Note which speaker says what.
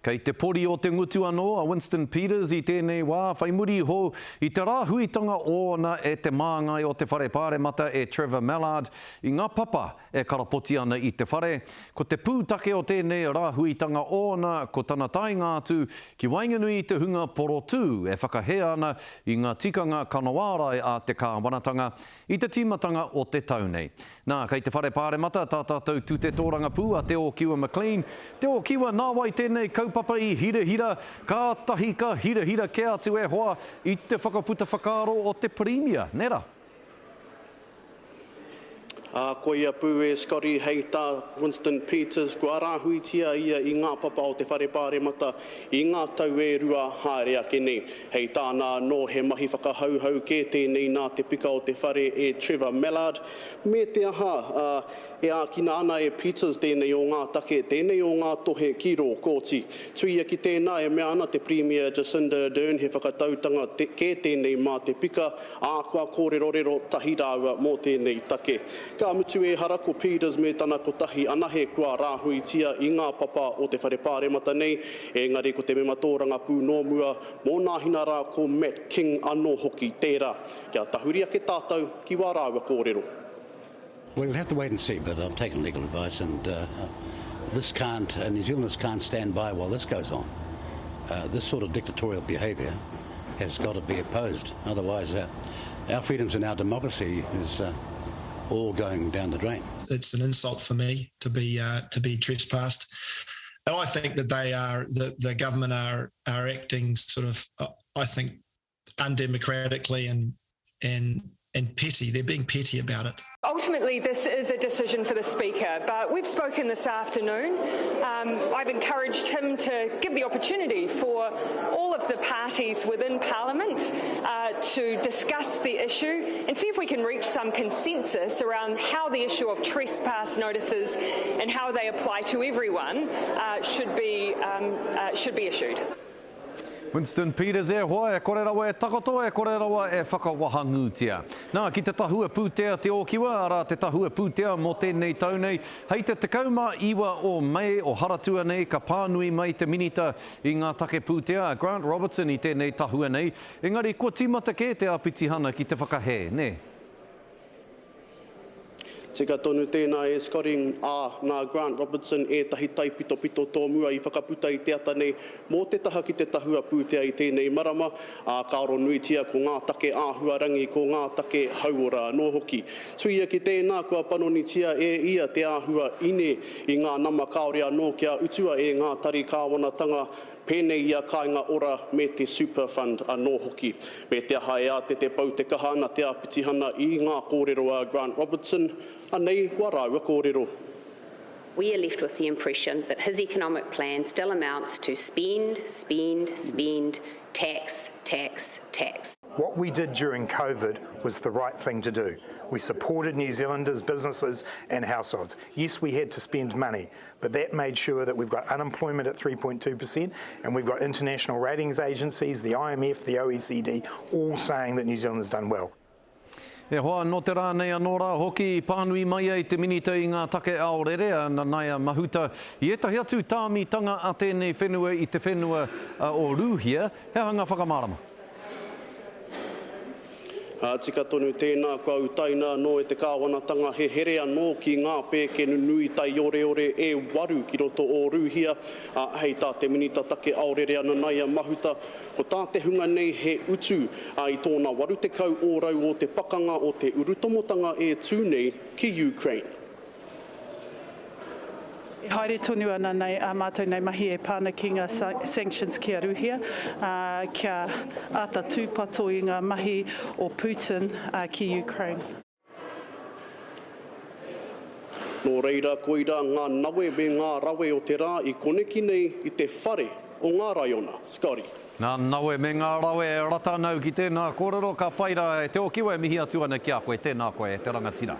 Speaker 1: Kei te pori o te ngutu anō a Winston Peters I tēnei wā, whai muri ho I te rāhuitanga ōna e te māngai o te whare pāremata e Trevor Mallard I ngā papa e karapoti ana I te whare. Ko te pūtake o tēnei rāhuitanga ōna ko tana tainga atu ki Wainganui I te hunga Porotū e whakahea ana I ngā tikanga Kanawārai a te kāwanatanga I te tīmatanga o te taunei. Nā, kei te whare pāremata tā tātou tū te tōranga pū a Te o Kiwa McLean. Te o Kiwa nāwai tēnei kaupapa I hira, kātahi ka hira ke atu e hoa I te whakaputa whakaaro o te Premier, nera?
Speaker 2: Ko ia pū e Scotty hei tā Winston Peters, kua rāhuitia ia I ngā papa o te whare pāremata I ngā tau e rua haere ake nei. Hei tāna no he mahi whakahauhau ke tēnei nā te pika o te whare e Trevor Mallard. Me te aha, e ākina ana e Peters tēnei o ngā take, tēnei o ngā tohe kiro kōti. Tuia ki tēnā e mea ana te Premier Jacinda Ardern he whakatautanga ke tēnei mā te pika, kua kōrerorero tahi rāua mō tēnei take. Ka mutu e harako Peters me tana kotahi anahe kua rāhuitia I ngā papa o te whare pāremata nei, engari ko te mema tōranga pū nōmua, mō nā hina rā ko Matt King anō hoki tērā. Kia tahuria ke tātou ki wā rāua kōrero.
Speaker 3: Well, we'll have to wait and see, but I've taken legal advice and New Zealanders can't stand by while this goes on. This sort of dictatorial behaviour has got to be opposed. Otherwise, our freedoms and our democracy is all going down the drain.
Speaker 4: It's an insult for me to be trespassed. And I think that the government are acting sort of, I think, undemocratically and petty. They're being petty about it.
Speaker 5: Ultimately, this is a decision for the Speaker, but we've spoken this afternoon. I've encouraged him to give the opportunity for all of the parties within Parliament to discuss the issue and see if we can reach some consensus around how the issue of trespass notices and how they apply to everyone should be issued.
Speaker 1: Winston Peters e hoa e kore rawa e takoto e kore rawa e whakawahangutia. Nā, ki te tahua pūtea te okiwa, ara te tahua pūtea mō tēnei taunei. Hei te kauma iwa o Mei o Haratua nei, ka pānui mai te minita I ngā take pūtea. Grant Robertson I tēnei tahua nei. Engari, kua tīmata ke te apitihana ki te whakahe, ne?
Speaker 2: Tika tonu tēnā e Scotty nā Grant Robertson e tahi tai pito tōmua I whakaputa I te ata nei mō te taha ki te tahua pūtea I tēnei marama ka oro nuitia ko ngā take āhuarangi ko ngā take hauora nō hoki. Tuia ki tēnā kua panonitia e ia te āhua ine I ngā nama kaore anō kia utua e ngā tari kāwanatanga pēnei ia kāinga ora me te super fund anō hoki. Me te aha e a te pau te kaha ana te apitihana I ngā kōrero a Grant Robertson, anei wā rāua kōrero.
Speaker 6: We are left with the impression that his economic plan still amounts to spend, tax.
Speaker 7: What we did during COVID was the right thing to do. We supported New Zealanders, businesses and households. Yes, we had to spend money, but that made sure that we've got unemployment at 3.2% and we've got international ratings agencies, the IMF, the OECD, all saying that New Zealand has done well.
Speaker 1: E hoa no te rā nei anō rā hoki pānui mai ai te minita I ngā take aorere ana naia mahuta I etahi atu tāmitanga a tēnei whenua I te whenua o Rūhia. He hanga whakamārama?
Speaker 2: Tika tonu tēnā kua utaina no e te kāwanatanga he here anō ki ngā pēke nui tai ore e waru ki roto o Rūhia. Hei tā te minita take aorere ana naia mahuta. Ko tā te hunga nei he utu I tōna waru te kau ōrau o te pakanga o te urutomotanga e tūnei ki Ukraine.
Speaker 8: Haere tonu ana nei a mātou nei mahi e pāna ki ngā sanctions ki a Rūhia, kia ata tūpato I ngā mahi o Putin ki Ukraine.
Speaker 2: Nō reira koira ngā nawe me ngā rawe o te rā I koneki nei I te whare o ngā raiona. Scotty.
Speaker 1: Nā nawe me ngā rawe ratanau ki tēnā kōrero ka paira e te o kiwa e mihi atu ana ki a koe, tēnā koe, te rangatira.